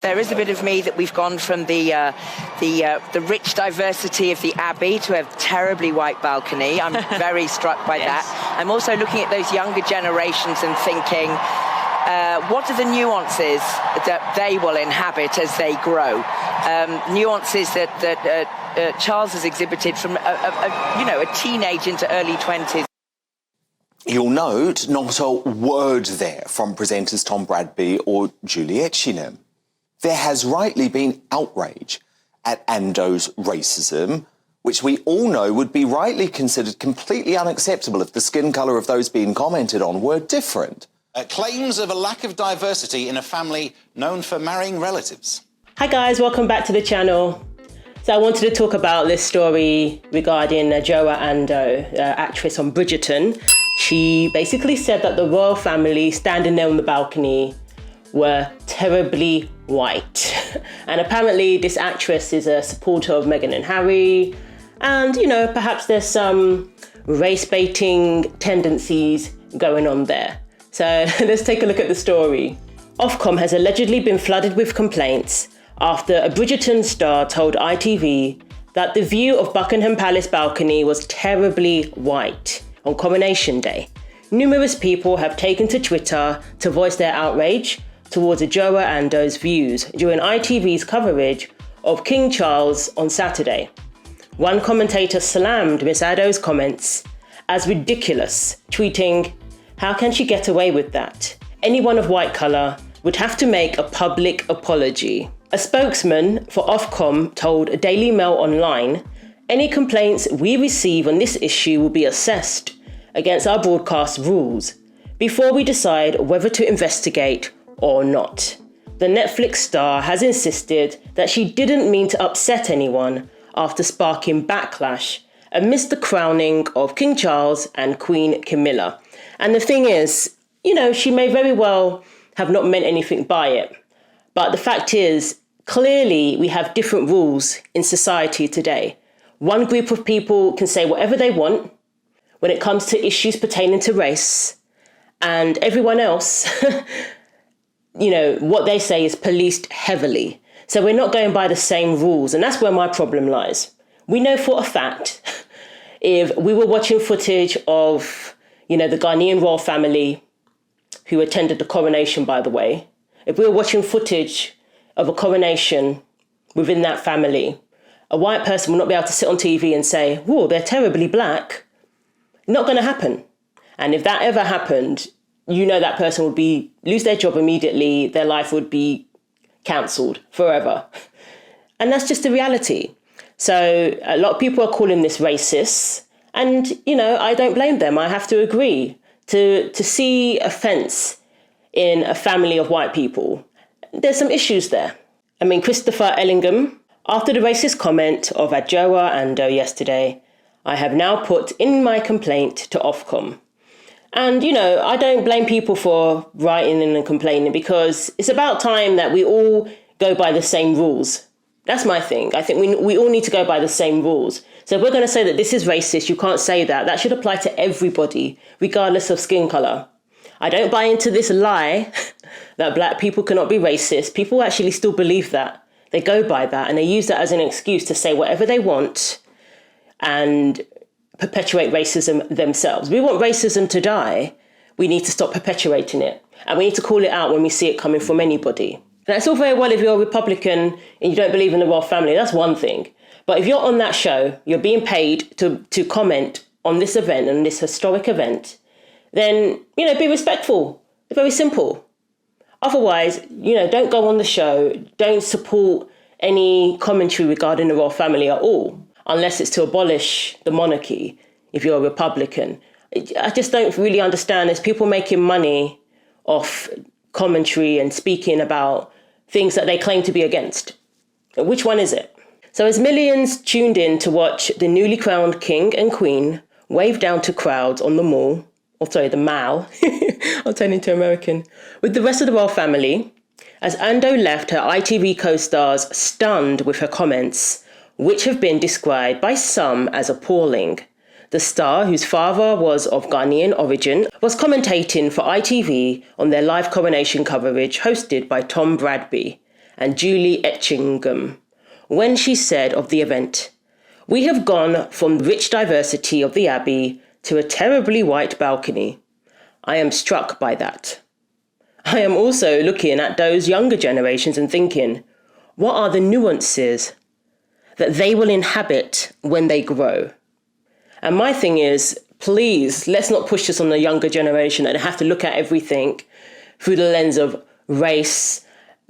There is a bit of me that we've gone from the rich diversity of the Abbey to a terribly white balcony. I'm very struck by that. I'm also looking at those younger generations and thinking, what are the nuances that they will inhabit as they grow? Nuances that Charles has exhibited from a teenage into early 20s. You'll note not a word there from presenters Tom Bradby or Julie Etchingham. There has rightly been outrage at Andoh's racism, which we all know would be rightly considered completely unacceptable if the skin colour of those being commented on were different. Claims of a lack of diversity in a family known for marrying relatives. Hi guys, welcome back to the channel. So I wanted to talk about this story regarding Adjoa Andoh, actress on Bridgerton. She basically said that the royal family standing there on the balcony were terribly white. And apparently this actress is a supporter of Meghan and Harry. And, perhaps there's some race-baiting tendencies going on there. So let's take a look at the story. Ofcom has allegedly been flooded with complaints after a Bridgerton star told ITV that the view of Buckingham Palace balcony was terribly white on Coronation Day. Numerous people have taken to Twitter to voice their outrage towards Adjoa Andoh's views during ITV's coverage of King Charles on Saturday. One commentator slammed Miss Andoh's comments as ridiculous, tweeting, "How can she get away with that? Anyone of white colour would have to make a public apology." A spokesman for Ofcom told Daily Mail Online, "Any complaints we receive on this issue will be assessed against our broadcast rules before we decide whether to investigate or not." The Netflix star has insisted that she didn't mean to upset anyone after sparking backlash amidst the crowning of King Charles and Queen Camilla. And the thing is, she may very well have not meant anything by it. But the fact is, clearly we have different rules in society today. One group of people can say whatever they want when it comes to issues pertaining to race, and everyone else what they say is policed heavily. So we're not going by the same rules. And that's where my problem lies. We know for a fact, if we were watching footage of, the Ghanaian royal family who attended the coronation, by the way, if we were watching footage of a coronation within that family, a white person will not be able to sit on TV and say, "Whoa, they're terribly black." Not going to happen. And if that ever happened, that person would lose their job immediately. Their life would be cancelled forever. And that's just the reality. So a lot of people are calling this racist. And, I don't blame them. I have to agree. To see offence in a family of white people, there's some issues there. Christopher Ellingham, after the racist comment of Adjoa Andoh yesterday, "I have now put in my complaint to Ofcom." And, I don't blame people for writing in and complaining, because it's about time that we all go by the same rules. That's my thing. I think we all need to go by the same rules. So if we're going to say that this is racist, you can't say that. That should apply to everybody, regardless of skin colour. I don't buy into this lie that black people cannot be racist. People actually still believe that. They go by that, and they use that as an excuse to say whatever they want and perpetuate racism themselves. We want racism to die. We need to stop perpetuating it. And we need to call it out when we see it coming from anybody. And it's all very well if you're a Republican and you don't believe in the royal family. That's one thing. But if you're on that show, you're being paid to comment on this event and this historic event, then, be respectful. It's very simple. Otherwise, don't go on the show. Don't support any commentary regarding the royal family at all, unless it's to abolish the monarchy, if you're a Republican. I just don't really understand. There's people making money off commentary and speaking about things that they claim to be against. Which one is it? So as millions tuned in to watch the newly crowned king and queen wave down to crowds on the Mall, the Mall, I'll turn into American, with the rest of the royal family, as Andoh left, her ITV co-stars stunned with her comments, which have been described by some as appalling. The star, whose father was of Ghanaian origin, was commentating for ITV on their live coronation coverage hosted by Tom Bradby. and Julie Etchingham when she said of the event, "We have gone from the rich diversity of the Abbey to a terribly white balcony. I am struck by that. I am also looking at those younger generations and thinking, what are the nuances that they will inhabit when they grow?" And my thing is, please, let's not push this on the younger generation and have to look at everything through the lens of race,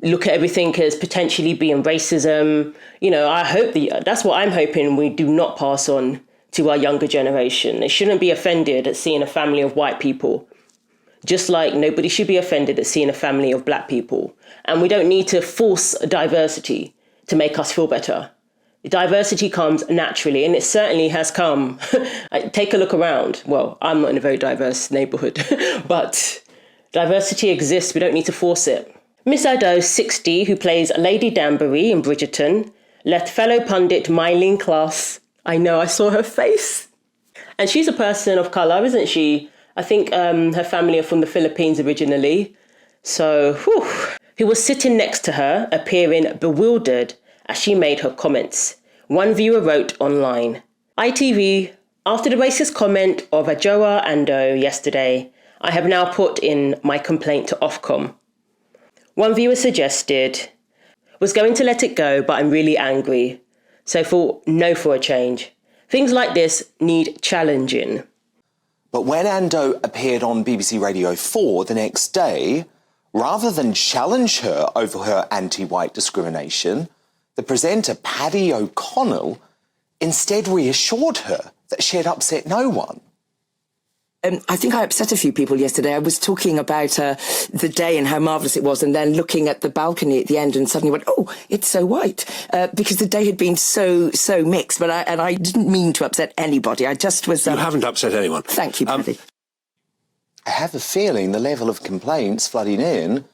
look at everything as potentially being racism. You know, I hope that's what I'm hoping we do not pass on to our younger generation. They shouldn't be offended at seeing a family of white people, just like nobody should be offended at seeing a family of black people. And we don't need to force diversity to make us feel better. Diversity comes naturally, and it certainly has come. Take a look around. Well, I'm not in a very diverse neighbourhood, but diversity exists. We don't need to force it. Miss Adjoa, 60, who plays Lady Danbury in Bridgerton, left fellow pundit Mylene Klass. I know, I saw her face. And she's a person of colour, isn't she? I think her family are from the Philippines originally. So, who was sitting next to her, appearing bewildered as she made her comments. One viewer wrote online, "ITV, after the racist comment of Adjoa Andoh yesterday, I have now put in my complaint to Ofcom." One viewer suggested, "Was going to let it go, but I'm really angry. So for a change. Things like this need challenging." But when Andoh appeared on BBC Radio 4 the next day, rather than challenge her over her anti-white discrimination, the presenter, Paddy O'Connell, instead reassured her that she had upset no one. I think I upset a few people yesterday. I was talking about the day and how marvellous it was, and then looking at the balcony at the end and suddenly went, oh, it's so white, because the day had been so mixed. But I didn't mean to upset anybody. I just was... You haven't upset anyone. Thank you, Paddy. I have a feeling the level of complaints flooding in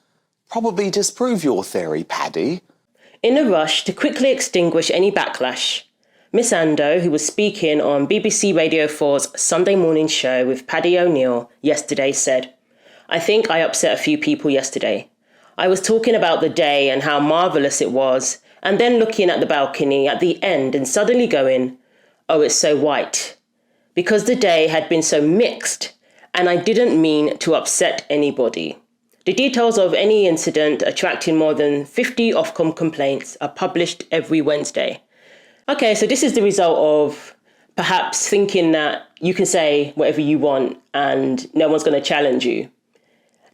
probably disprove your theory, Paddy. In a rush to quickly extinguish any backlash, Miss Andoh, who was speaking on BBC Radio 4's Sunday morning show with Paddy O'Neill yesterday, said, "I think I upset a few people yesterday. I was talking about the day and how marvellous it was, and then looking at the balcony at the end and suddenly going, oh, it's so white. Because the day had been so mixed, and I didn't mean to upset anybody. The details of any incident attracting more than 50 Ofcom complaints are published every Wednesday." Okay, so this is the result of perhaps thinking that you can say whatever you want and no one's going to challenge you.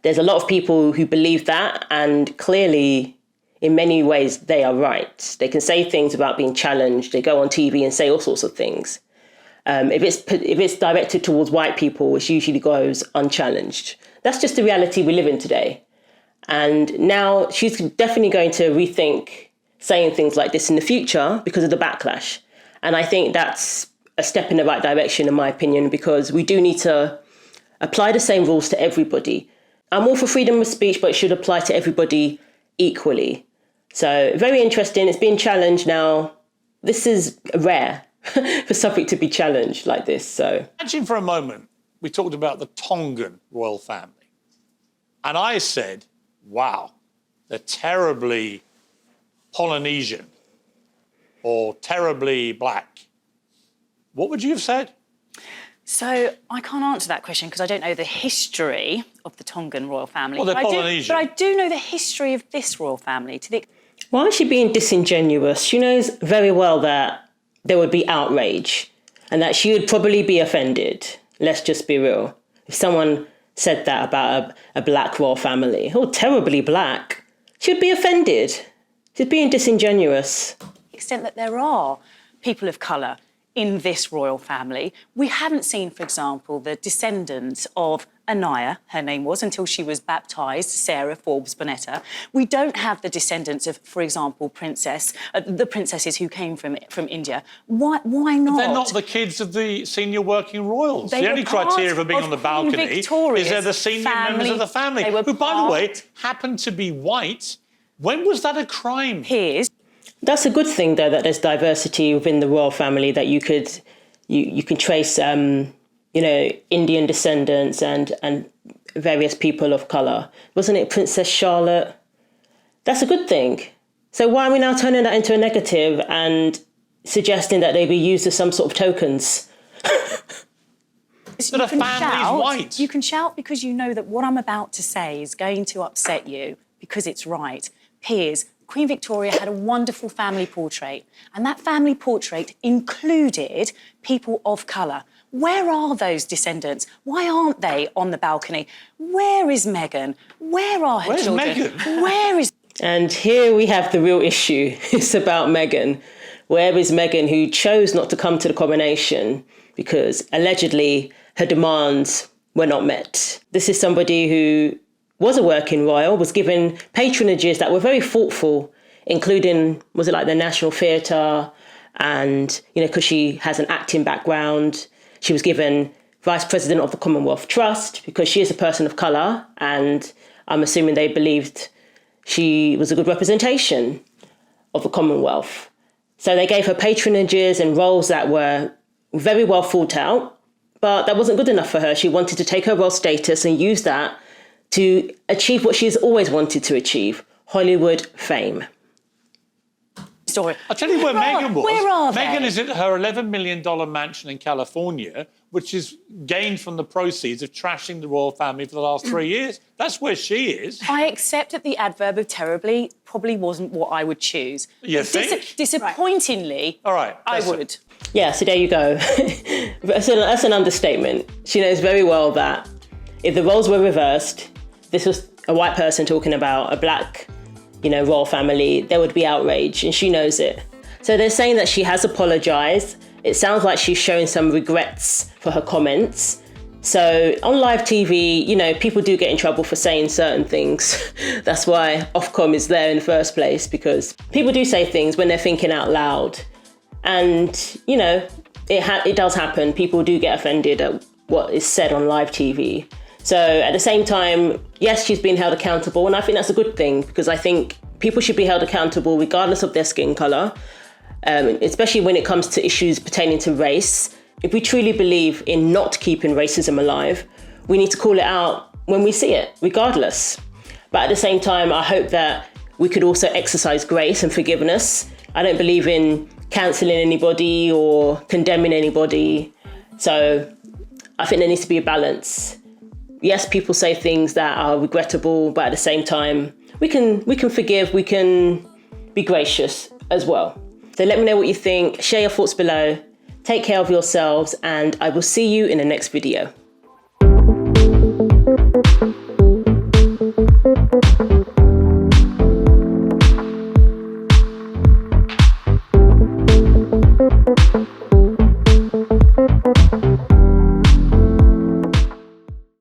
There's a lot of people who believe that, and clearly, in many ways, they are right. They can say things without being challenged. They go on TV and say all sorts of things. If it's directed towards white people, it usually goes unchallenged. That's just the reality we live in today. And now she's definitely going to rethink saying things like this in the future because of the backlash. And I think that's a step in the right direction, in my opinion, because we do need to apply the same rules to everybody. I'm all for freedom of speech, but it should apply to everybody equally. So very interesting. It's being challenged now. This is rare for something to be challenged like this. So imagine for a moment, we talked about the Tongan royal family. And I said, wow, they're terribly Polynesian or terribly black. What would you have said? So I can't answer that question because I don't know the history of the Tongan royal family. Well, they're Polynesian. But I do know the history of this royal family. Why is she being disingenuous? She knows very well that there would be outrage and that she would probably be offended. Let's just be real. If someone said that about a black royal family, or terribly black, she'd be offended. She's being disingenuous. To the extent that there are people of colour in this royal family, we haven't seen, for example, the descendants of Anaya, her name was, until she was baptised, Sarah Forbes Bonetta. We don't have the descendants of, for example, the princesses who came from India. Why not? They're not the kids of the senior working royals. They the only were part criteria for being of on the balcony is they're the senior members of the family, who, by the way, happen to be white. When was that a crime? Peers. That's a good thing, though, that there's diversity within the royal family, that you can trace, Indian descendants and various people of colour. Wasn't it Princess Charlotte? That's a good thing. So why are we now turning that into a negative and suggesting that they be used as some sort of tokens? That a family's white. You can shout because you know that what I'm about to say is going to upset you because it's right. Piers, Queen Victoria had a wonderful family portrait, and that family portrait included people of colour. Where are those descendants? Why aren't they on the balcony? Where is Meghan? Where are her children? Meghan? Where is... And here we have the real issue. It's about Meghan. Where is Meghan, who chose not to come to the coronation because allegedly her demands were not met? This is somebody who was a working royal, was given patronages that were very thoughtful, including, was it like the National Theatre? And, you know, because she has an acting background, she was given Vice President of the Commonwealth Trust because she is a person of colour, and I'm assuming they believed she was a good representation of the Commonwealth. So they gave her patronages and roles that were very well thought out, but that wasn't good enough for her. She wanted to take her royal status and use that to achieve what she's always wanted to achieve, Hollywood fame. Story. I'll tell you where Meghan was. Where are they? Meghan is at her $11 million mansion in California, which is gained from the proceeds of trashing the royal family for the last 3 years. That's where she is. I accept that the adverb of terribly probably wasn't what I would choose. You think? Disappointingly, All right, I would. Yeah, so there you go. That's an understatement. She knows very well that if the roles were reversed, this was a white person talking about a black, you know, royal family, there would be outrage, and she knows it. So they're saying that she has apologised. It sounds like she's showing some regrets for her comments. So on live TV, you know, people do get in trouble for saying certain things. That's why Ofcom is there in the first place, because people do say things when they're thinking out loud. And, you know, it does happen. People do get offended at what is said on live TV. So at the same time, yes, she's been held accountable, and I think that's a good thing, because I think people should be held accountable regardless of their skin colour, especially when it comes to issues pertaining to race. If we truly believe in not keeping racism alive, we need to call it out when we see it, regardless. But at the same time, I hope that we could also exercise grace and forgiveness. I don't believe in cancelling anybody or condemning anybody. So I think there needs to be a balance. Yes, people say things that are regrettable, but at the same time, we can forgive, we can be gracious as well. So let me know what you think, share your thoughts below, take care of yourselves, and I will see you in the next video.